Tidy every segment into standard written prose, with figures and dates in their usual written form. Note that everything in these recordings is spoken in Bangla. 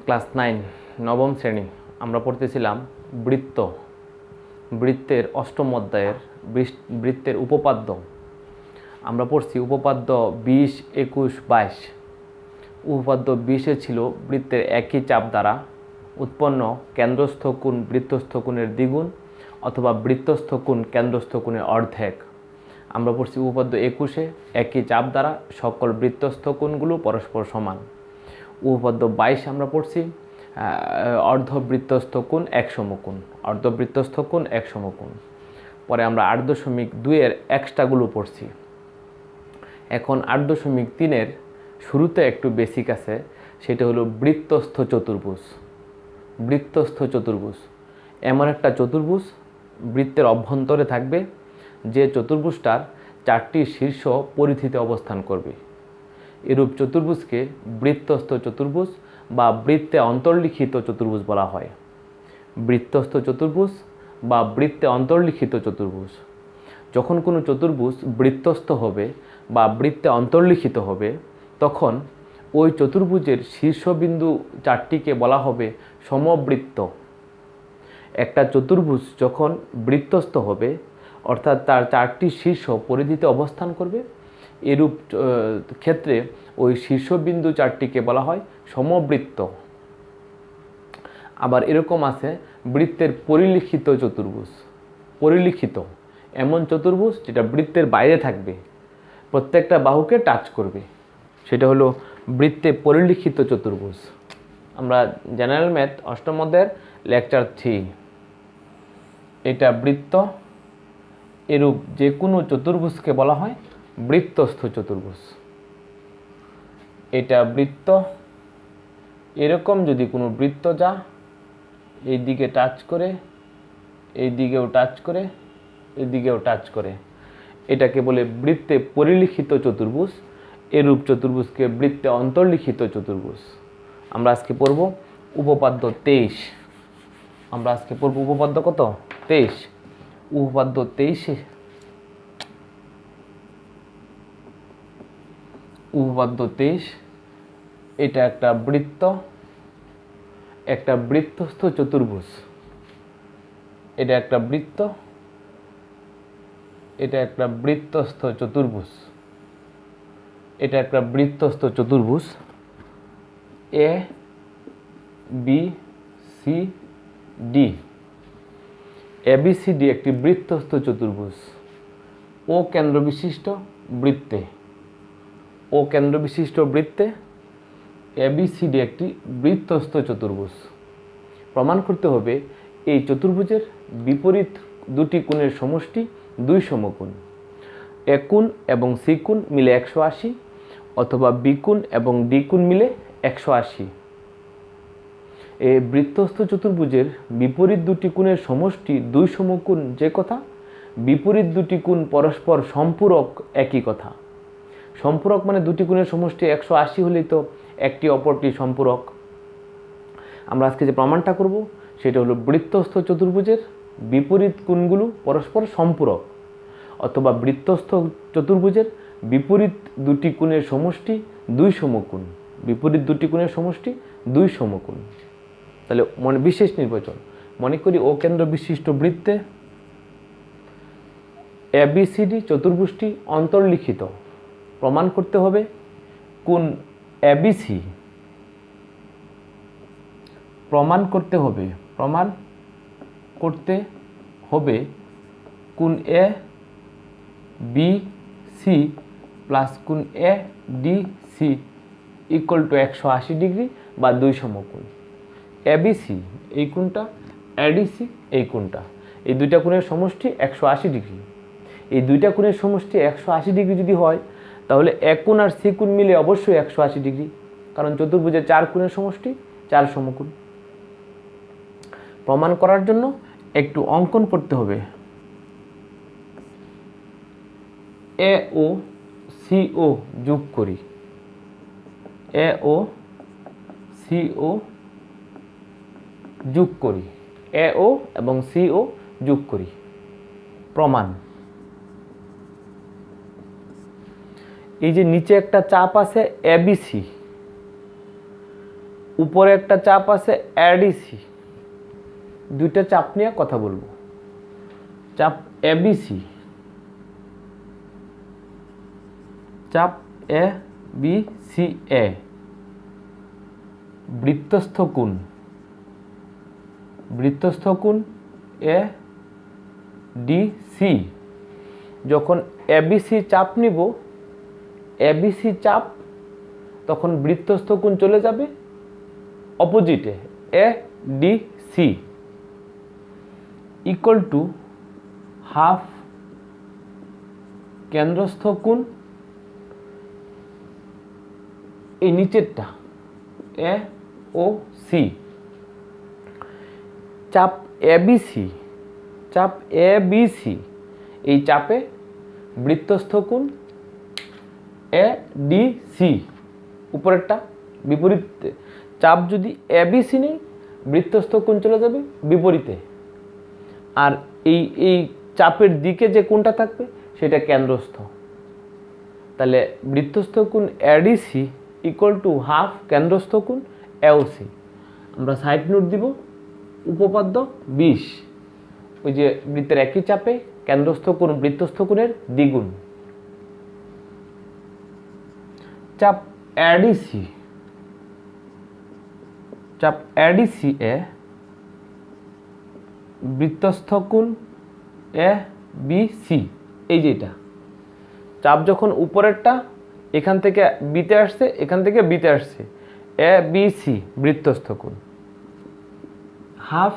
ক্লাস 9 নবম শ্রেণী আমরা পড়তেছিলাম বৃত্তের অষ্টম অধ্যায়ের বৃত্তের উপপাদ্য। আমরা পড়ছি উপপাদ্য 20, 21, 22। উপপাদ্য 20-এ ছিল বৃত্তের একই চাপ দ্বারা উৎপন্ন কেন্দ্রস্থ কোণ বৃত্তস্থ কোণের দ্বিগুণ অথবা বৃত্তস্থ কোণ কেন্দ্রস্থ কোণের অর্ধেক। আমরা পড়ছি উপপাদ্য 21-এ একই চাপ দ্বারা সকল বৃত্তস্থ কোণগুলো পরস্পর সমান। উপপাদ্য 22 আমরা পড়ছি অর্ধবৃত্তস্থ কোণ এক সমকোণ, অর্ধবৃত্তস্থ কোণ এক সমকোণ। পরে আমরা 8.2-এর এক্সট্রাগুলো পড়ছি। এখন 8.3-এর শুরুতে একটু বেসিক আছে, সেটা হলো বৃত্তস্থ চতুর্ভুজ। বৃত্তস্থ চতুর্ভুজ এমন একটা চতুর্ভুজ বৃত্তের অভ্যন্তরে থাকবে যে চতুর্ভুজটার 4টি শীর্ষ পরিধিতে অবস্থান করবে। এরূপ চতুর্ভুজকে বৃত্তস্থ চতুর্ভুজ বা বৃত্তে অন্তর্লিখিত চতুর্ভুজ বলা হয়। বৃত্তস্থ চতুর্ভুজ বা বৃত্তে অন্তর্লিখিত চতুর্ভুজ। যখন কোনো চতুর্ভুজ বৃত্তস্থ হবে বা বৃত্তে অন্তর্লিখিত হবে তখন ওই চতুর্ভুজের শীর্ষবিন্দু 4টিকে বলা হবে সমবৃত্ত। একটা চতুর্ভুজ যখন বৃত্তস্থ হবে অর্থাৎ তার 4টি শীর্ষ পরিধিতে অবস্থান করবে, এরূপ ক্ষেত্রে ওই শীর্ষবিন্দু 4টিকে বলা হয় সমবৃত্ত। আবার এরকম আছে বৃত্তের পরিলিখিত চতুর্ভুজ। পরিলিখিত এমন চতুর্ভুজ যেটা বৃত্তের বাইরে থাকবে, প্রত্যেকটা বাহুকে টাচ করবে, সেটা হলো বৃত্তে পরিলিখিত চতুর্ভুজ। আমরা জেনারেল ম্যাথ অষ্টম অধ্যায়ের লেকচার 3। এটা বৃত্ত, এরূপ যে কোনো চতুর্ভুজকে বলা হয় বৃত্তস্থ চতুর্ভুজ। এটা বৃত্ত, এরকম যদি কোনো বৃত্ত যা এই দিকে টাচ করে, এই দিকেও টাচ করে, এই দিকেও টাচ করে, এটাকে বলে বৃত্তে পরিলিখিত চতুর্ভুজ। এরূপ চতুর্ভুজকে বৃত্তে অন্তর্লিখিত চতুর্ভুজ। আমরা আজকে পড়ব উপপাদ্য 23। আমরা আজকে পড়ব উপপাদ্য কত? 23। উপপাদ্য 23-এ উপপাদ্য 23 এটা একটা বৃত্ত, একটা বৃত্তস্থ চতুর্ভুজ। এটা একটা বৃত্ত, এটা একটা বৃত্তস্থ চতুর্ভুজ। এটা একটা বৃত্তস্থ চতুর্ভুজ। A B C D. ABCD একটি বৃত্তস্থ চতুর্ভুজ। ও কেন্দ্র বিশিষ্ট বৃত্তে, ও কেন্দ্র বিশিষ্ট বৃত্তে ABCD একটি বৃত্তস্থ চতুর্ভুজ। প্রমাণ করতে হবে এই চতুর্ভুজের বিপরীত দুটি কোণের সমষ্টি 2 সমকোণ। এ কোণ এবং সি কোণ মিলে 180 অথবা বি কোণ এবং ডি কোণ মিলে 180। এই বৃত্তস্থ চতুর্ভুজের বিপরীত দুটি কোণের সমষ্টি 2 সমকোণ যে কথা, বিপরীত দুটি কোণ পরস্পর সম্পূরক একই কথা। সম্পূরক মানে দুটি কোণের সমষ্টি 180 হলেই তো একটি অপরটি সম্পূরক। আমরা আজকে যে প্রমাণটা করব সেটা হলো বৃত্তস্থ চতুর্ভুজের বিপরীত কোণগুলো পরস্পর সম্পূরক, অথবা বৃত্তস্থ চতুর্ভুজের বিপরীত দুটি কোণের সমষ্টি 2 সমকোণ। বিপরীত দুটি কোণের সমষ্টি 2 সমকোণ। তাহলে বিশেষ নির্বাচন মনে করি ও কেন্দ্র বিশিষ্ট বৃত্তে ABCD চতুর্ভুজটি অন্তর্লিখিত। প্রমাণ করতে হবে কোণ ABC, প্রমাণ করতে হবে কোণ ABC প্লাস কোণ ADC ইকুয়াল টু 180 ডিগ্রি বা 2 সমকোণ। ABC এই কোণটা, ADC এই কোণটা, এই দুইটা কোণের সমষ্টি 180 ডিগ্রি। এই দুইটা কোণের সমষ্টি 180 ডিগ্রি যদি হয় তাহলে এ কোণ আর সি কোণ মিলে অবশ্যই 180 ডিগ্রি, কারণ চতুর্ভুজের 4 কোণের সমষ্টি 4 সমকোণ। প্রমাণ করার জন্য একটু অঙ্কন করতে হবে। এ ও সি ও যোগ করি, এ ও সি ও যোগ করি, এ ও এবং সি ও যোগ করি। প্রমাণ, এই যে নিচে একটা চাপ আছে ABC, উপরে একটা চাপ আছে এডিসি, দুইটা চাপ নিয়ে কথা বলবো। চাপ এবিসি, চাপ এ বি সি এ, বৃত্তস্থ কোণ, বৃত্তস্থ কোণ এ ডি সি। যখন এবিসি চাপ নিব, এবিসি চাপ, তখন বৃত্তস্থ কোণ চলে যাবে অপোজিটে A D C equal to half কেন্দ্রস্থ কোণ এই নিচেরটা এ ও সি। চাপ এবিসি, চাপ এবিসি, এই চাপে বৃত্তস্থ কোণ এ ডি সি, উপরেরটা বিপরীতে। চাপ যদি এবিসি নেই, বৃত্তস্থ কোণ চলে যাবে বিপরীতে, আর এই এই চাপের দিকে যে কোণটা থাকবে সেটা কেন্দ্রস্থ। তাহলে বৃত্তস্থ কোণ এডিসি ইকুয়াল টু হাফ কেন্দ্রস্থ কোণ এওসি। আমরা সাইড নোট দিব, উপপাদ্য 20, ওই যে বৃত্তের একই চাপে কেন্দ্রস্থ কোণ বৃত্তস্থ কোণের দ্বিগুণ। চাপ এডিসি, চাপ এডিসি এ বৃত্তস্থ কোণ এ বি সি, এই যে এটা চাপ যখন উপরেরটা এখান থেকে বিতে আসছে, এখান থেকে বিতে আসছে, এ বি সি বৃত্তস্থ কোণ, হাফ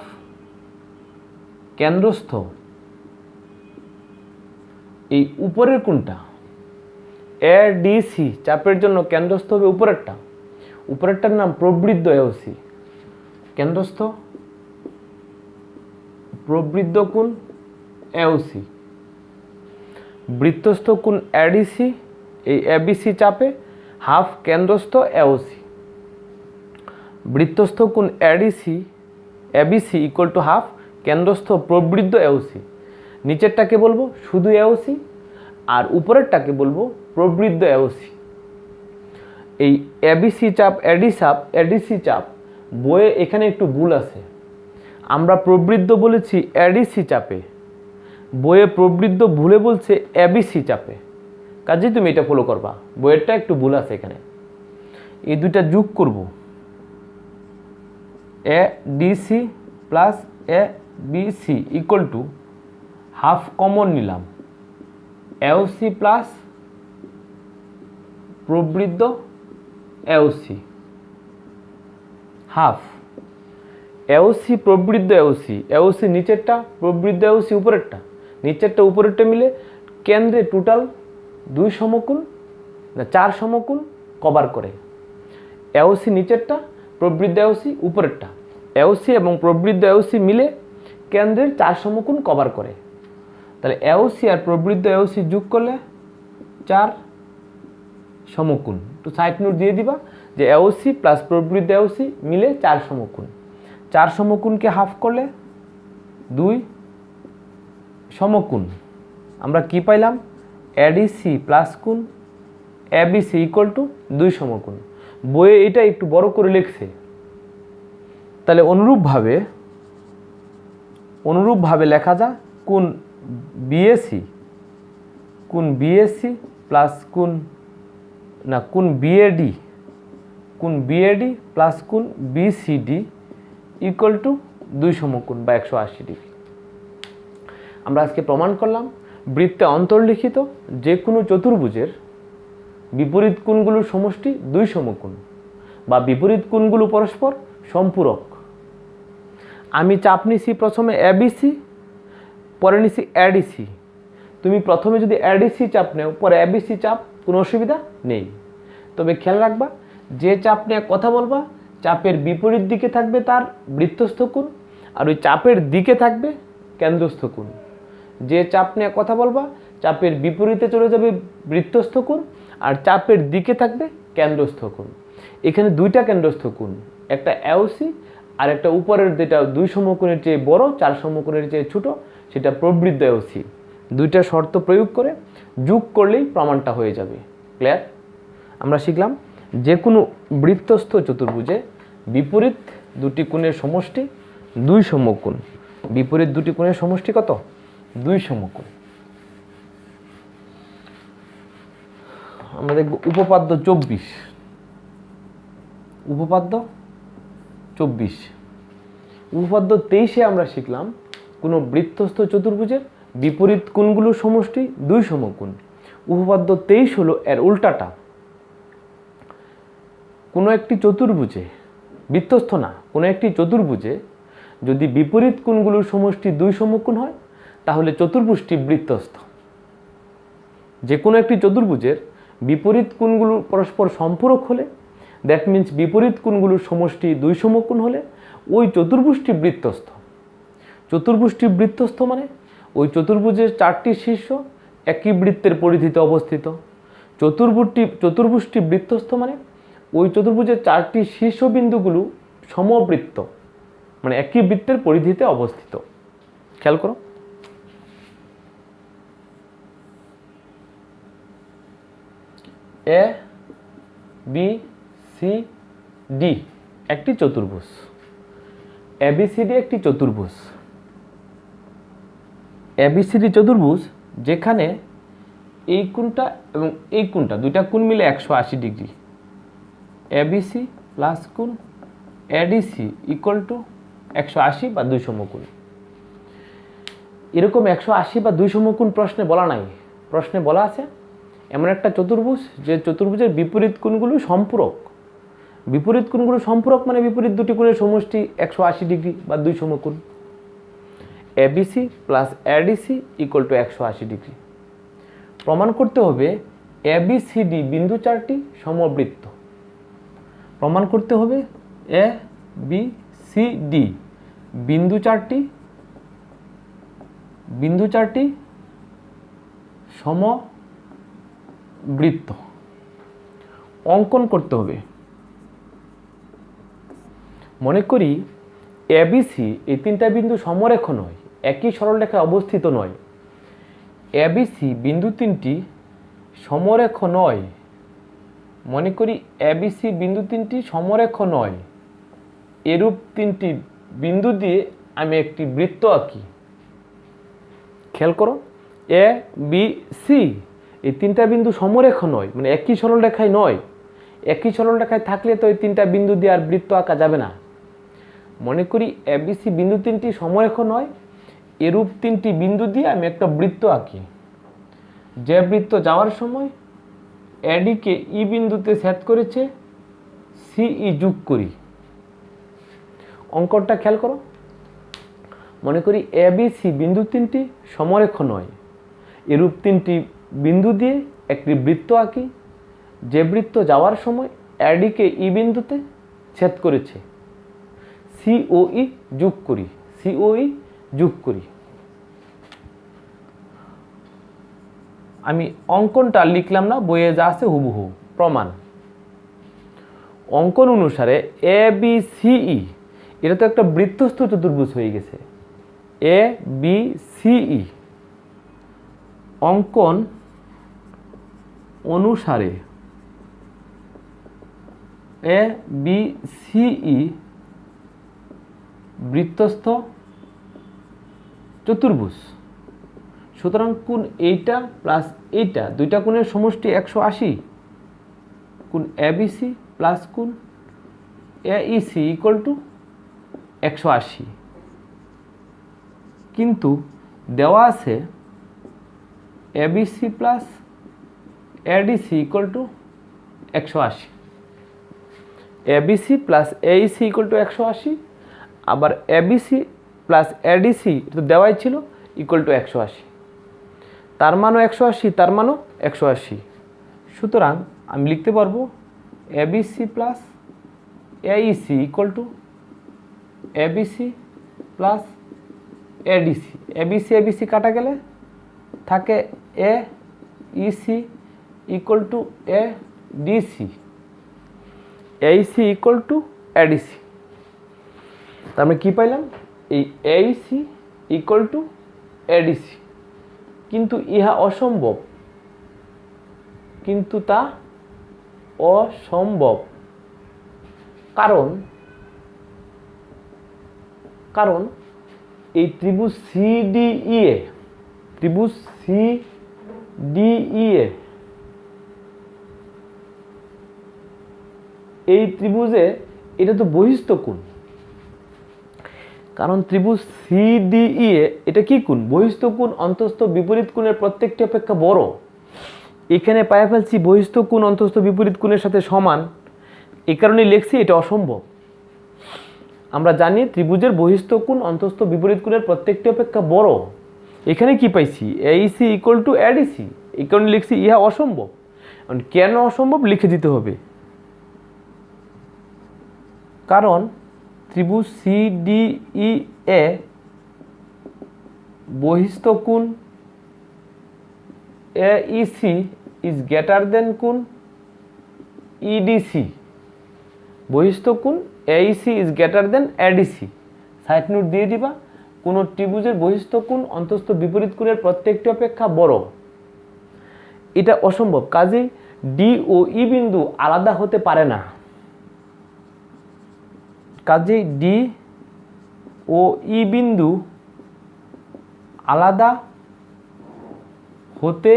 কেন্দ্রস্থ এই উপরের কোণটা এ ডি সি চাপের জন্য কেন্দ্রস্থ হবে উপরেরটা, উপরেরটার নাম প্রবৃদ্ধ এওসি, কেন্দ্রস্থ প্রবৃদ্ধ কোণ এওসি। বৃত্তস্থ কোণ এডিসি এই এবিসি চাপে হাফ কেন্দ্রস্থ এওসি। বৃত্তস্থ কোণ ADC ABC equal to half কেন্দ্রস্থ প্রবৃদ্ধ এওসি। নিচেরটাকে বলবো শুধু এওসি, আর উপরেরটাকে বলবো প্রবৃদ্ধ এওসি। এই এবিসি চাপ এডিসি চাপ বইয়ে এখানে একটু ভুল আছে, আমরা প্রবৃদ্ধ বলেছি এডিসি চাপে, বইয়ে প্রবৃদ্ধ ভুলে বলছে এবিসি চাপে, কাজেই তুমি এটা ফলো করবা, বইয়েরটা একটু ভুল আছে এখানে। এই দুইটা যোগ করব, A DC plus A BC equal to half common নিলাম এওসি প্লাস প্রবৃদ্ধ এওসি, হাফ এওসি প্রবৃদ্ধ এওসি, এওসি নিচেরটা প্রবৃদ্ধ এওসি উপরেরটা, নিচেরটা উপরেরটা মিলে কেন্দ্রে টোটাল 2 সমকোণ না 4 সমকোণ কভার করে। এওসি নিচেরটা, প্রবৃদ্ধ এওসি উপরেরটা, এওসি এবং প্রবৃদ্ধ এওসি মিলে কেন্দ্রের 4 সমকোণ কভার করে। তাহলে এওসি আর প্রবৃদ্ধ এওসি যোগ করলে 4 সমকোণ। তো সাইড নোট দিয়ে দিবা যে এওসি প্লাস প্রবৃদ্ধ এওসি মিলে 4 সমকোণ, 4 সমকোণকে হাফ করলে 2 সমকোণ। আমরা কি পাইলাম? এডিসি প্লাস কোণ এবিসি ইকুয়াল টু 2 সমকোণ। বইয়ে এটা একটু বড় করে লিখছে। তাহলে অনুরূপভাবে লেখা যায় কোণ বিএসি, কোণ বিএসি প্লাস কোণ বিএডি, কোণ বিএডি প্লাস কোণ বিসিডি ইকুয়াল টু 2 সমকোণ বা 180 ডিগ্রি। আমরা আজকে প্রমাণ করলাম বৃত্তে অন্তর্লিখিত যে কোনো চতুর্ভুজের বিপরীত কোণগুলোর সমষ্টি 2 সমকোণ বা বিপরীত কোণগুলো পরস্পর সম্পূরক। আমি চাপ নিছি প্রথমে এবিসি, পরে নিছি এডিসি। তুমি প্রথমে যদি এডিসি চাপ নেও, পরে এবিসি চাপ, কোনো অসুবিধা নেই। তবে খেয়াল রাখবা, যে চাপ নিয়ে কথা বলবা চাপের বিপরীত দিকে থাকবে তার বৃত্তস্থ কোণ, আর ওই চাপের দিকে থাকবে কেন্দ্রস্থ কোণ। যে চাপ নিয়ে কথা বলবা চাপের বিপরীতে চলে যাবে বৃত্তস্থ কোণ, আর চাপের দিকে থাকবে কেন্দ্রস্থ কোণ। এখানে 2টা কেন্দ্রস্থ কোণ, একটা এওসি আর একটা উপরের যেটা 2 সমকোণের চেয়ে বড়, 4 সমকোণের চেয়ে ছোট, সেটা প্রবৃদ্ধ এওসি। 2টা শর্ত প্রয়োগ করে যোগ করলেই প্রমাণটা হয়ে যাবে। ক্লিয়ার? আমরা শিখলাম যে কোনো বৃত্তস্থ চতুর্ভুজে বিপরীত দুটি কোণের সমষ্টি 2 সমকোণ। বিপরীত দুটি কোণের সমষ্টি কত? 2 সমকোণ। আমরা দেখব উপপাদ্য 24। উপপাদ্য 24। উপপাদ্য 23-এ আমরা শিখলাম কোনো বৃত্তস্থ চতুর্ভুজের বিপরীত কোণগুলোর সমষ্টি 2 সমকোণ। উপপাদ্য 23 হলো এর উল্টাটা। কোনো একটি চতুর্ভুজে, বৃত্তস্থ না, কোনো একটি চতুর্ভুজে যদি বিপরীত কোণগুলোর সমষ্টি 2 সমকোণ হয় তাহলে চতুর্ভুজটি বৃত্তস্থ। যে কোনো একটি চতুর্ভুজের বিপরীত কোণগুলো পরস্পর সম্পূরক হলে, দ্যাট মিন্স বিপরীত কোণগুলোর সমষ্টি 2 সমকোণ হলে ওই চতুর্ভুজটি বৃত্তস্থ। চতুর্ভুজটি বৃত্তস্থ মানে ওই চতুর্ভুজের 4টি শীর্ষ একই বৃত্তের পরিধিতে অবস্থিত। চতুর্ভুজটি বৃত্তস্থ মানে ওই চতুর্ভুজের 4টি শীর্ষবিন্দুগুলো সমবৃত্ত, মানে একই বৃত্তের পরিধিতে অবস্থিত। খেয়াল করো, এ বি সি ডি একটি চতুর্ভুজ। এবিসিডি একটি চতুর্ভুজ। এবিসিডি চতুর্ভুজ যেখানে এই কোণটা এবং এই কোণটা, দুইটা কোণ মিলে 180 ডিগ্রি। এবিসি প্লাস কোণ এডিসি ইকুয়াল টু 180 বা 2 সমকোণ। এরকম 180 বা 2 সমকোণ প্রশ্নে বলা নাই। প্রশ্নে বলা আছে এমন একটা চতুর্ভুজ যে চতুর্ভুজের বিপরীত কোণগুলো সম্পূরক। বিপরীত কোণগুলো সম্পূরক মানে বিপরীত দুটি কোণের সমষ্টি 180 ডিগ্রি বা 2 সমকোণ। ABC plus ADC equal to 180 degree. প্রমাণ করতে হবে এবিসিডি বিন্দু 4টি সমবৃত্ত। প্রমাণ করতে হবে এ বি সি ডি বিন্দু 4টি সমবৃত্ত। অঙ্কন করতে হবে। মনে করি এবিসি এই 3টা বিন্দু সমরেখ নয়, একই সরলরেখায় অবস্থিত নয়। এবিসি বিন্দু 3টি সমরেখ নয়। মনে করি এবিসি বিন্দু 3টি সমরেখ নয়। এরূপ 3টি বিন্দু দিয়ে আমি একটি বৃত্ত আঁকি। খেয়াল করো, এ বি সি এই 3টা বিন্দু সমরেখ নয়, মানে একই সরলরেখায় নয়। একই সরলরেখায় থাকলে তো এই 3টা বিন্দু দিয়ে আর বৃত্ত আঁকা যাবে না। মনে করি এবিসি বিন্দু 3টি সমরেখ নয়, এরূপ 3টি বিন্দু দিয়ে আমি একটা বৃত্ত আঁকি। যে বৃত্ত যাওয়ার সময় এডিকে ই বিন্দুতে ছেদ করেছে, সিই যোগ করি। অঙ্কটা খেয়াল করো। মনে করি এবিসি বিন্দু 3টি সমরেখ নয়, এরূপ 3টি বিন্দু দিয়ে একটি বৃত্ত আঁকি। যে বৃত্ত যাওয়ার সময় এডিকে ই বিন্দুতে ছেদ করেছে, সিওই যোগ করি। সিওই যোগ করি। আমি অঙ্কনটা লিখলাম না, বইয়ে যা আছে হুবহু প্রমাণ। অঙ্কন অনুসারে এ বি সিই এটা তো একটা বৃত্তস্থ চতুর্ভুজ হয়ে গেছে। এ বি সিই অঙ্কন অনুসারে এ বি সিই বৃত্তস্থ চতুর্ভুজ। সুতরাং কোণ এইটা প্লাস এইটা, দুইটা কোণের সমষ্টি 180। কোণ এবিসি প্লাস কোণ এইসি ইকুয়াল টু 180। কিন্তু দেওয়া আছে ABC plus ADC equal to 180। ABC plus Aisi equal to 180, আবার এবিসি প্লাস এডিসি তো দেওয়াই ছিল ইকুয়াল টু 180। তার মানও 180, তার মানও 180। সুতরাং আমি লিখতে পারবো ABC plus Aisi equal to ABC plus ADC. ABC কাটা গেলে থাকে এ EC equal to A DC, Aisi equal to ADC. তার মানে কী পাইলাম? এই এইসি ইকুয়াল টু এডিসি। কিন্তু ইহা অসম্ভব, কিন্তু তা অসম্ভব। কারণ কারণ এই ত্রিভুজ CDE ত্রিভুজ CDE এই ত্রিভুজে এটা তো বহিস্থ কোণ, কারণ ত্রিভুজ CDE এটা কি কোণ? বহিস্থ কোণ। অন্তস্থ বিপরীত কোণের প্রত্যেকটি অপেক্ষা বড়। এখানে পায়ে ফেলছি বহিস্থ কোণ অন্তস্থ বিপরীত কোণের সাথে সমান, এই কারণে লিখছি এটা অসম্ভব। আমরা জানি ত্রিভুজের বহিস্থ কোণ অন্তস্থ বিপরীত কোণের প্রত্যেকটি অপেক্ষা বড়। এখানে কি পাইছি? AC = ADC, এই কারণে লিখছি ইহা অসম্ভব। কেন অসম্ভব লিখে দিতে হবে, কারণ ত্রিভুজ CDE বহিস্থ কোণ AEC is greater than কোণ EDC। বহিস্থ কোণ AEC is greater than ADC। Side note দিয়ে দিবা, কোন ত্রিভুজের বহিস্থ কোণ অন্তস্থ বিপরীত কোণের প্রত্যেকটি অপেক্ষা বড়, এটা অসম্ভব। কাজেই ডি ও ই বিন্দু আলাদা হতে পারে না। কাজেই ডি ও ই বিন্দু আলাদা হতে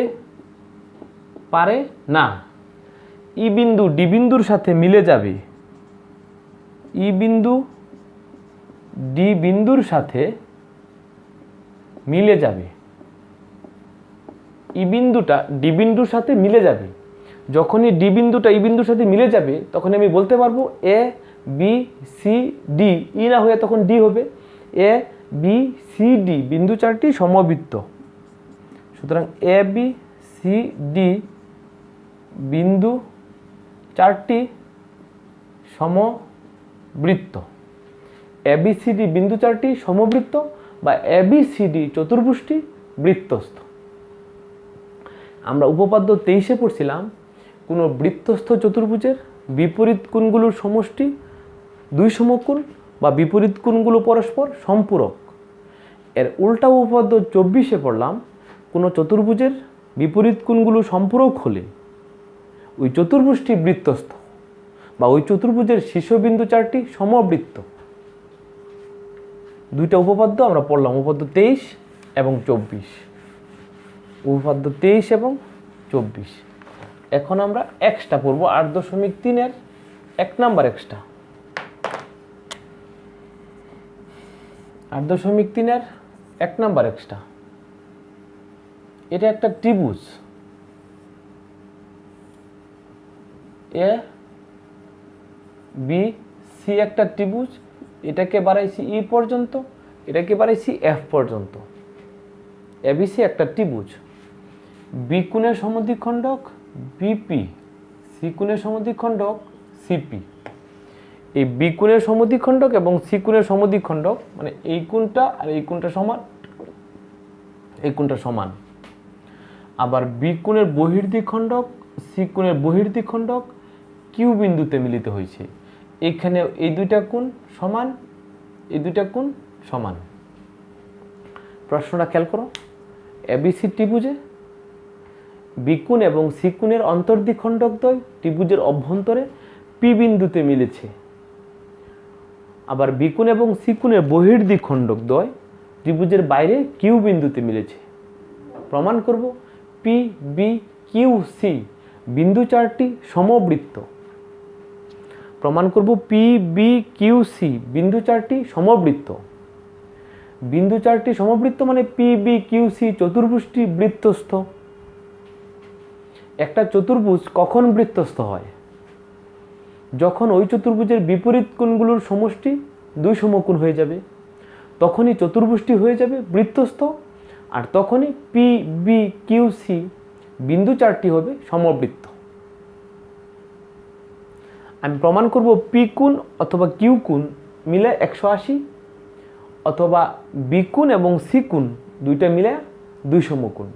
পারে না। ই বিন্দু ডি বিন্দুর সাথে মিলে যাবে। ই বিন্দু ডি বিন্দুর সাথে মিলে যাবে। ই বিন্দুটা ডি বিন্দুর সাথে মিলে যাবে। যখনই ডি বিন্দুটা ই বিন্দুর সাথে মিলে যাবে তখন আমি বলতে পারবো এ বি সি ডি, ই না হয়ে তখন ডি হবে। এ বি সি ডি বিন্দু চারটি সমবৃত্ত। সুতরাং এ বি সি ডি বিন্দু চারটি সমবৃত্ত। ABCD বিন্দু চারটি সমবৃত্ত বা ABCD চতুর্ভুজটি বৃত্তস্থ। আমরা উপপাদ্য 23-এ পড়ছিলাম কোনো বৃত্তস্থ চতুর্ভুজের বিপরীত কোণগুলোর সমষ্টি দুই সমকোণ বা বিপরীত কোণগুলো পরস্পর সম্পূরক। এর উল্টা উপপাদ্য 24-এ পড়লাম কোনো চতুর্ভুজের বিপরীত কোণগুলো সম্পূরক হলে ওই চতুর্ভুজটি বৃত্তস্থ বা ওই চতুর্ভুজের শীর্ষবিন্দু চারটি সমবৃত্ত। দুইটা উপপাদ্য আমরা পড়লাম, উপপাদ্য 23 এবং 24। উপপাদ্য 23 এবং 24। এখন আমরা এক্সট্রা পড়ব 8.3-এর 1 নাম্বার এক্সট্রা। 8.3-এর 1 number extra. এটা একটা ত্রিভুজ এ বি সি, একটা ত্রিভুজ। এটাকে বাড়াইছি ই পর্যন্ত, এটাকে বাড়াইছি এফ পর্যন্ত। এবিসি একটা ত্রিভুজ। বি কোণের সমদ্বিখণ্ডক বিপি, সি কোণের সমদ্বিখণ্ডক সিপি। এই বি কোণের সমদ্বিখণ্ডক এবং সি কোণের সমদ্বিখণ্ডক মানে এই কোণটা আর এই কোণটা সমান, এই কোণটা সমান। আবার বি কোণের বহির্দ্বিখণ্ডক সি কোণের বহির্দ্বিখণ্ডক কিউ বিন্দুতে মিলিত হয়েছে। এখানে এই দুইটা কোণ সমান, এই দুইটা কোণ সমান। প্রশ্নটা খেয়াল করো, এবিসি ত্রিভুজে বি কোণ এবং সি কোণের অন্তর্দ্বিখণ্ডকদ্বয় ত্রিভুজের অভ্যন্তরে পি বিন্দুতে মিলেছে। আবার বি কোণ এবং সি কোণের বহির্দ্বিখণ্ডকদ্বয় ত্রিভুজের বাইরে কিউ বিন্দুতে মিলেছে। প্রমাণ করব পি বি কিউ সি বিন্দু চারটি সমবৃত্ত। প্রমাণ করব পি বি কিউ সি বিন্দু চারটি সমবৃত্ত। বিন্দু চারটি সমবৃত্ত মানে পি বি কিউ সি চতুর্ভুজটি বৃত্তস্থ। একটা চতুর্ভুজ কখন বৃত্তস্থ হয়? যখন ওই চতুর্ভুজের বিপরীত কোণগুলোর সমষ্টি দুই সমকোণ হয়ে যাবে, তখনই চতুর্ভুজটি হয়ে যাবে বৃত্তস্থ। আর তখনই পি বি কিউ সি বিন্দু চারটি হবে সমবৃত্ত। আমি প্রমাণ করব পি কোণ অথবা কিউ কোণ মিলে 180, অথবা বি কোণ এবং সি কোণ দুইটা মিলে 2 সমকোণ।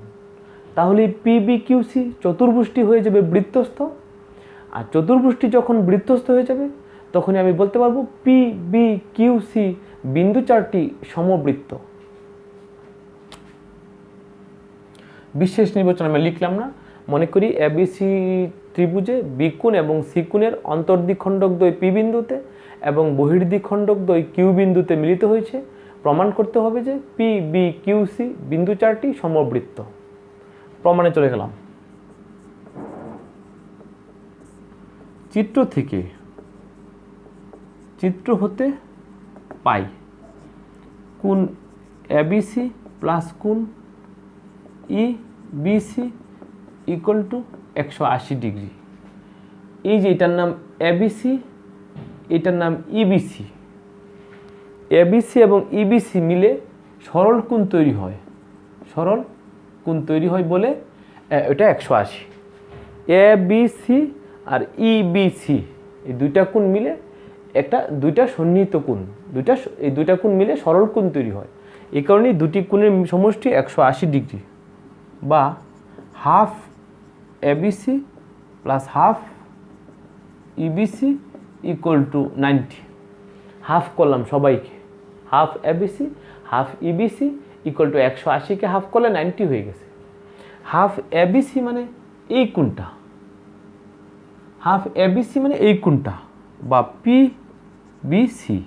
তাহলে পি বি কিউ সি চতুর্ভুজটি হয়ে যাবে বৃত্তস্থ। আর চতুর্ভুজটি যখন বৃত্তস্থ হয়ে যাবে তখনই আমি বলতে পারবো পি বি কিউ সি বিন্দু চারটি সমবৃত্ত। বিশেষ নির্বাচন আমি লিখলাম না, মনে করি এবিসি ত্রিভুজে বি কোণ এবং সি কোণের অন্তর্দ্বিখণ্ডক দ্বয় পি বিন্দুতে এবং বহির্দ্বিখণ্ডক দ্বয় কিউ বিন্দুতে মিলিত হয়েছে। প্রমাণ করতে হবে যে পি বি কিউ সি বিন্দু চারটি সমবৃত্ত। প্রমাণে চলে গেলাম। চিত্র হতে পাই কোণ এবিসি প্লাস কোণ ইবিসি ইকুয়াল টু 180 ডিগ্রি। এই যে এটার নাম এবিসি, এটার নাম ইবিসি। এবিসি এবং ইবিসি মিলে সরল কোণ তৈরি হয়, সরল কোণ তৈরি হয় বলে এটা 180। এবিসি আর ইবিসি এই দুইটা কোণ মিলে দুইটা সন্নিহিত কোণ, এই দুইটা কোণ মিলে সরল কোণ তৈরি হয়। এই কারণেই দুটি কোণের সমষ্টি 180 ডিগ্রি, বা half ABC plus half EBC equal to 90। Half করলাম সবাইকে, half ABC half EBC equal to 180কে হাফ করলে 90 হয়ে গেছে। হাফ এবিসি মানে এই কোণটা, হাফ এবিসি মানে এই কোণটা বা পি বিসি।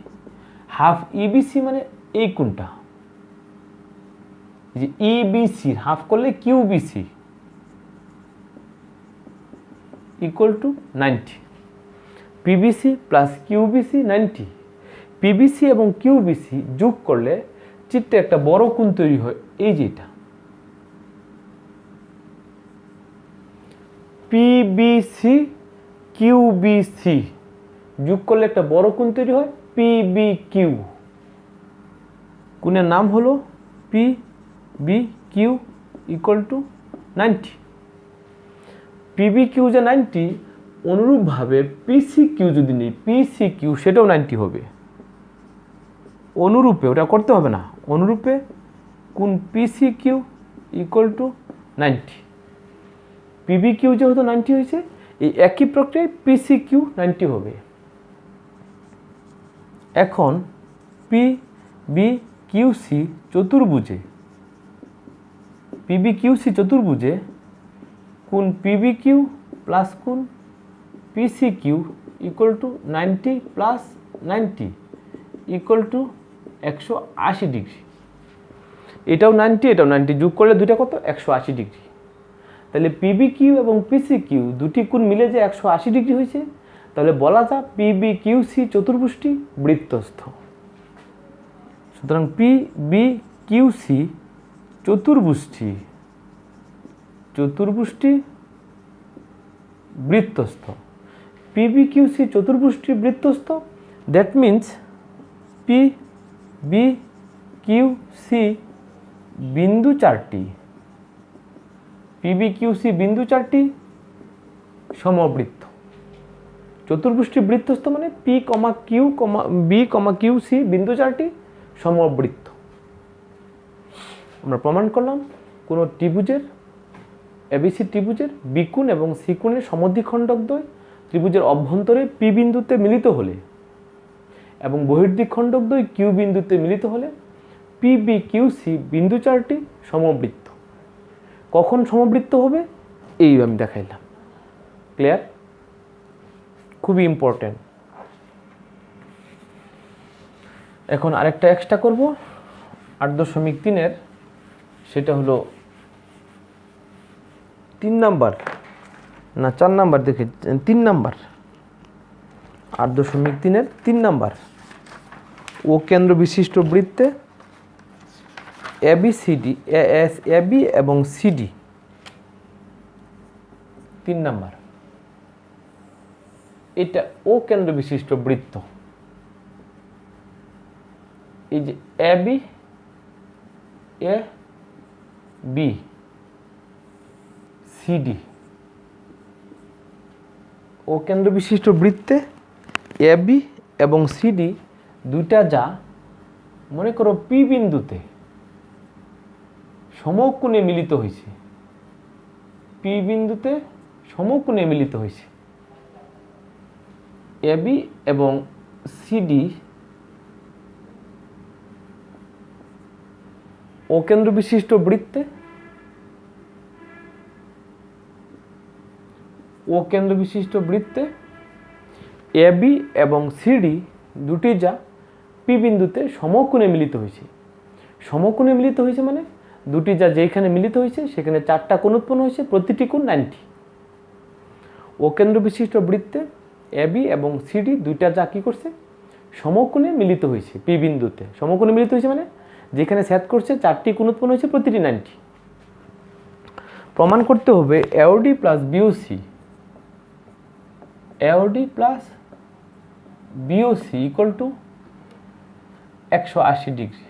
হাফ ইবিসি মানে এই কোণটা, যে ইবিসি হাফ করলে QBC equal to 90। PBC plus QBC 90। PBC এবং কিউবিসি যোগ করলে চিত্রে একটা বড় কোণ তৈরি হয়, এই যে এটা পিবিসি কিউবিসি যোগ করলে একটা বড় কোণ তৈরি হয় পিবি কিউ। কোণের নাম হলো PB Q equal to 90। PB Q যে 90, অনুরূপভাবে পিসি কিউ যদি নিই, পিসি কিউ সেটাও 90 হবে। অনুরূপে, ওটা করতে হবে না, অনুরূপে কোণ PC Q equal to 90। PB Q যেহেতু 90 হয়েছে, এই একই প্রক্রিয়ায় পিসি কিউ 90 হবে। এখন পি বি কিউ সি চতুর্ভুজে, পিবি কিউ সি চতুর্ভুজে কোণ পিবি কিউ প্লাস কোণ PC Q equal to 90 plus 90 equal to 180 degree. এটাও 90, এটাও 90, যোগ করলে দুইটা কত? 180 ডিগ্রি। তাহলে পিবি কিউ এবং পিসি কিউ দুটি কোণ মিলে যে 180 ডিগ্রি হয়েছে, তাহলে বলা যায় পিবি কিউ সি চতুর্ভুজটি বৃত্তস্থ। সুতরাং পিবি কিউ সি চতুর্ভুজটি বৃত্তস্থ। পিবি কিউ সি চতুর্ভুজটি বৃত্তস্থ, that means P B Q C বিন্দু চারটি, পিবি কিউ সি বিন্দু চারটি সমবৃত্ত। চতুর্ভুজটি বৃত্তস্থ মানে পি কমা কিউ কমা বি কমা কিউ সি বিন্দু চারটি সমবৃত্ত। আমরা প্রমাণ করলাম কোনো ত্রিভুজের, এবিসি ত্রিভুজের বি কোণ এবং সি কোণের সমদ্বিখণ্ডক দ্বয় ত্রিভুজের অভ্যন্তরে পি বিন্দুতে মিলিত হলে এবং বহির্দ্বিখণ্ডক দ্বয় কিউ বিন্দুতে মিলিত হলে পি বি কিউ সি বিন্দু চারটি সমবৃত্ত। কখন সমবৃত্ত হবে এই আমি দেখাইলাম। ক্লিয়ার? খুবই ইম্পর্টেন্ট। এখন আরেকটা এক্সট্রা করব 8.3-এর, সেটা হলো 3 নাম্বার না 4 নাম্বার, দেখে 3 নাম্বার। 8.3-এর 3 নাম্বার, ও কেন্দ্র বিশিষ্ট বৃত্তে এবিসিডি এবি এবং সিডি 3 নাম্বার। এটা ও কেন্দ্র বিশিষ্ট বৃত্ত। এই যে এবি এ বি সিডি, ও কেন্দ্র বিশিষ্ট বৃত্তে এবি এবং সিডি দুইটা যা মনে করো পি বিন্দুতে সমকোণে মিলিত হয়েছে, পি বিন্দুতে সমকোণে মিলিত হয়েছে। এবি এবং সিডি ও কেন্দ্র বিশিষ্ট বৃত্তে ও কেন্দ্র বিশিষ্ট বৃত্তে এ বি এবং সিডি দুটি যা পি বিন্দুতে সমকোণে মিলিত হয়েছে। সমকোণে মিলিত হয়েছে মানে দুটি যা যেখানে মিলিত হয়েছে সেখানে 4টা কোণ উৎপন্ন হয়েছে, প্রতিটি কোণ 90। ও কেন্দ্র বিশিষ্ট বৃত্তে এ বি এবং সিডি দুইটা যা কী করছে, সমকোণে মিলিত হয়েছে পি বিন্দুতে। সমকোণে মিলিত হয়েছে মানে যেখানে ছেদ করছে 4টি কোণ উৎপন্ন হয়েছে, প্রতিটি 90। প্রমাণ করতে হবে AOD plus BOC, AOD plus BOC equal to 180 degree.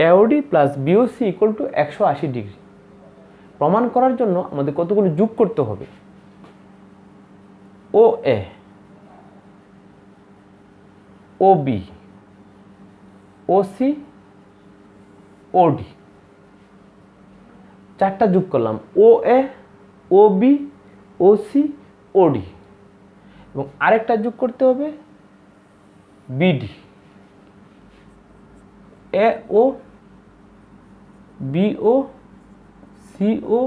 AOD plus BOC equal to 180 degree. প্রমাণ করার জন্য আমাদের কতগুলো যোগ করতে হবে। ও এ, ও বি, ও সি, ও ডি, 4টা যোগ করলাম। ও এ, ও বি, ও সি, ও ডি, এবং আরেকটা যোগ করতে হবে বিডি। এ ও, বি ও, সি ও,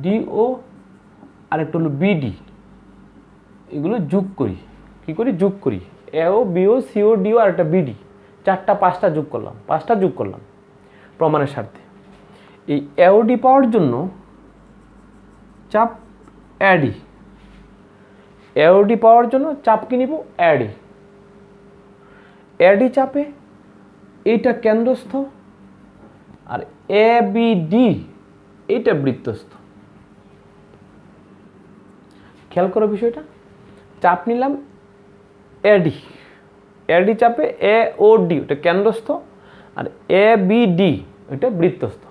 ডি ও, আরেকটা হলো বিডি। এগুলো যোগ করি, কি করি, যোগ করি। এ ও, বি ও, সি ও, ডি ও, আর একটা বিডি, 5টা যোগ করলাম, 5টা যোগ করলাম প্রমাণের স্বার্থে। এই এওডি পাওয়ার জন্য চাপ অ্যাডি, এওডি পাওয়ার জন্য চাপ কি নিব, অ্যাডি। অ্যাডি চাপে এইটা কেন্দ্রস্থ আর এ বি ডি এইটা বৃত্তস্থ। খেয়াল করো বিষয়টা, চাপ নিলাম এডি, এডি চাপে এ ও ডি ওটা কেন্দ্রস্থ আর এ বি ডি ওইটা বৃত্তস্থ।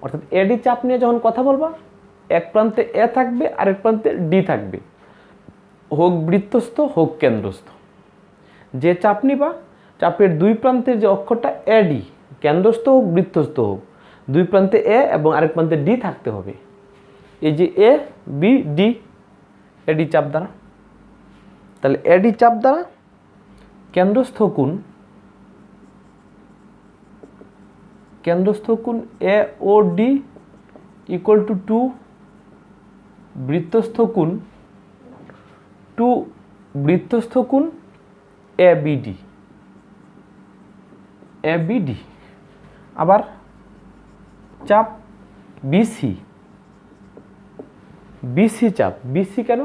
অর্থাৎ এডি চাপ নিয়ে যখন কথা বলবা, এক প্রান্তে এ থাকবে আরেক প্রান্তে ডি থাকবে, হোক বৃত্তস্থ হোক কেন্দ্রস্থ। যে চাপ নিবা চাপের দুই প্রান্তের যে অক্ষরটা এডি, কেন্দ্রস্থ হোক বৃত্তস্থ হোক, দুই প্রান্তে এ এবং আরেক প্রান্তে ডি থাকতে হবে। এই যে এ বি ডি এডি চাপ দ্বারা, তাহলে এডি চাপ দ্বারা কেন্দ্রস্থ কোণ, কেন্দ্রস্থ কোণ এ ও ডি ইকুয়াল টু 2, বৃত্তস্থ কোণ 2 বৃত্তস্থ কোণ A B D, A B D. আবার চাপ বিসি, বিসি চাপ, বিসি কেন,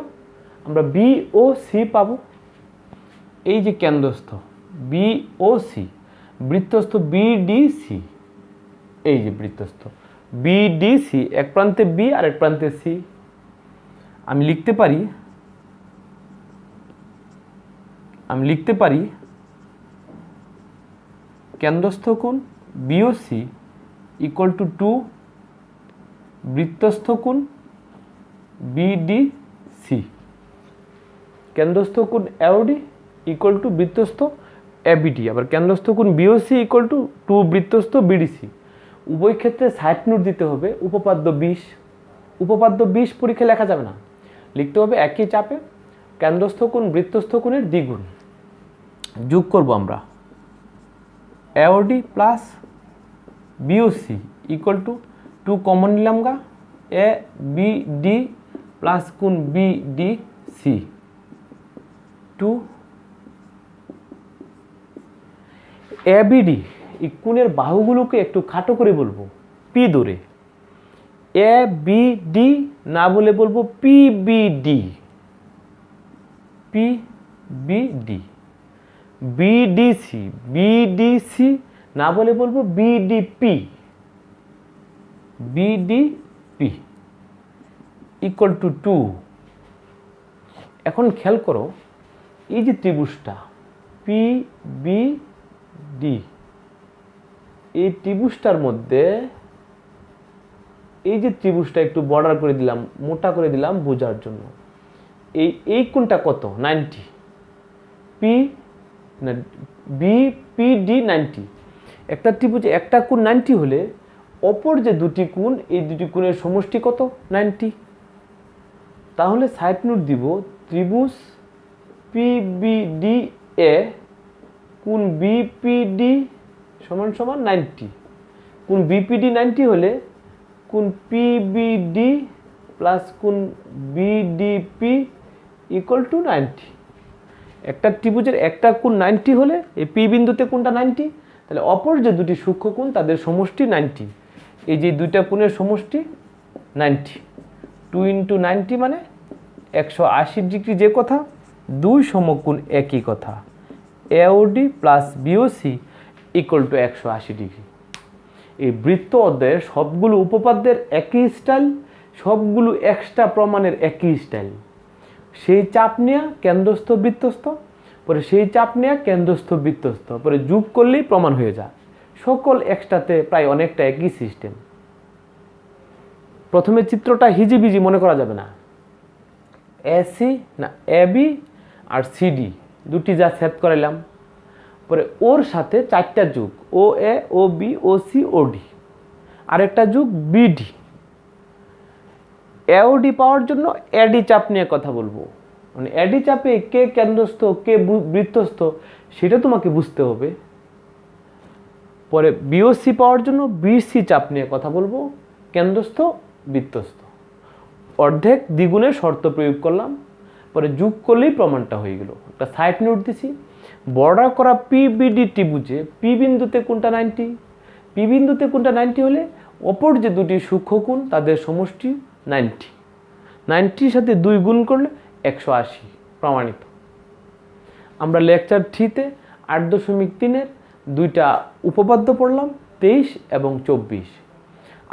আমরা বি ও সি পাবো। এই যে কেন্দ্রস্থ বি ও সি, বৃত্তস্থ বিডিসি, এই যে বৃত্তস্থ বিডিসি, এক প্রান্তে বি আর এক প্রান্তে সি। আমি লিখতে পারি কেন্দ্রস্থ কোণ বিওসি ইকুয়াল টু 2 বৃত্তস্থ কোণ বিডিসি, কেন্দ্রস্থ কোণ এওডি ইকুয়াল টু বৃত্তস্থ এবিডি, আবার কেন্দ্রস্থ কোণ বিওসি ইকুয়াল টু 2 বৃত্তস্থ বিডিসি। উভয় ক্ষেত্রে সাইড নোট দিতে হবে উপপাদ্য 20। উপপাদ্য 20 পরীক্ষায় লেখা যাবে না, লিখতে হবে একই চাপে কেন্দ্রস্থ কোণ বৃত্তস্থ কোণের দ্বিগুণ। যোগ করব আমরা AOD plus BOC equal to 2 common নিলাম গা, এ বি ডি প্লাস কোণ B D C, 2 A B D. এই কোণের বাহুগুলোকে একটু খাটো করে বলবো পি ধরে, এ বি ডি না বলে বলবো P B D, P B D. BDC, BDC না বলে বলবো বিডিপি, বিডিপি ইকুয়াল টু 2। এখন খেয়াল করো এই যে ত্রিভুজটা পি বি ডি, এই ত্রিভুজটার মধ্যে এই যে ত্রিভুজটা একটু বর্ডার করে দিলাম, মোটা করে দিলাম বোঝার জন্য। এই কোণটা কত, 90, পি না বি পি ডি 90। একটা ত্রিভুজে একটা কোণ 90 হলে অপর যে দুটি কোণ, এই দুটি কোণের সমষ্টি কত, 90। তাহলে সাইড নোট দিব ত্রিভুজ পি বি ডি এ কোণ বিপিডি সমান সমান 90। কোণ বিপিডি 90 হলে কোণ পিবিডি প্লাস কোণ বিডিপি ইকুয়াল টু 90। একটা ত্রিভুজের একটা কোণ 90 হলে এই পি বিন্দুতে কোণটা 90, তাহলে অপর যে দুটি সূক্ষ্মকোণ তাদের সমষ্টি 90। এই যে দুইটা কোণের সমষ্টি 90, 2 ইন্টু 90 মানে 180 ডিগ্রি। যে কথা, দুই সমকোণ একই কথা, AOD plus BOC equal to 180 degree. এই বৃত্ত অধ্যায়ের সবগুলো উপপাদ্যের একই স্টাইল, সবগুলো এক্সট্রা প্রমাণের একই স্টাইল। সেই চাপ নেওয়া কেন্দ্রস্থ বৃত্তস্থ, পরে সেই চাপ নেওয়া কেন্দ্রস্থ বৃত্তস্থ, পরে যোগ করলেই প্রমাণ হয়ে যায়। সকল এক্সট্রাতে প্রায় অনেকটা একই সিস্টেম। প্রথমে চিত্রটা হিজিবিজি মনে করা যাবে না। এসি না এবি আর সিডি দুটি যা সেট করাইলাম, পরে ওর সাথে চারটা যুগ, ও এ, ও বি, ও সি, ও ডি, আরেকটা যুগ বিডি। এওডি পাওয়ার জন্য এডি চাপ নিয়ে কথা বলবো, মানে এডি চাপে কে কেন্দ্রস্থ কে বৃত্তস্থ সেটা তোমাকে বুঝতে হবে। পরে বিওসি পাওয়ার জন্য বিসি চাপ নিয়ে কথা বলবো, কেন্দ্রস্থ বৃত্তস্থ। অর্ধেক দ্বিগুণের শর্ত প্রয়োগ করলাম, পরে যোগ করলেই প্রমাণটা হয়ে গেল। একটা সাইড নোট দিছি, বর্ডার করা পিবিডি ত্রিভুজে পি বিন্দুতে কোণটা 90, পি বিন্দুতে কোণটা 90 হলে অপর যে দুটি সূক্ষ্মকোণ তাদের সমষ্টি 90, 90-র সাথে 2 গুণ করলে 180, প্রমাণিত। আমরা লেকচার 3-তে 8.3-এর দুইটা উপপাদ্য পড়লাম, 23 এবং 24,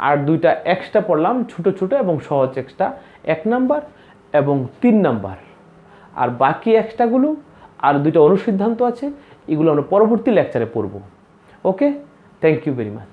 আর দুইটা এক্সট্রা পড়লাম ছোট ছোট এবং সহজ এক্সট্রা, 1 নাম্বার এবং 3 নাম্বার। আর বাকি এক্সট্রাগুলো আর দুইটা অনুসিদ্ধান্ত আছে, এগুলো আমরা পরবর্তী লেকচারে পড়ব। ওকে, থ্যাংক ইউ ভেরি মাচ।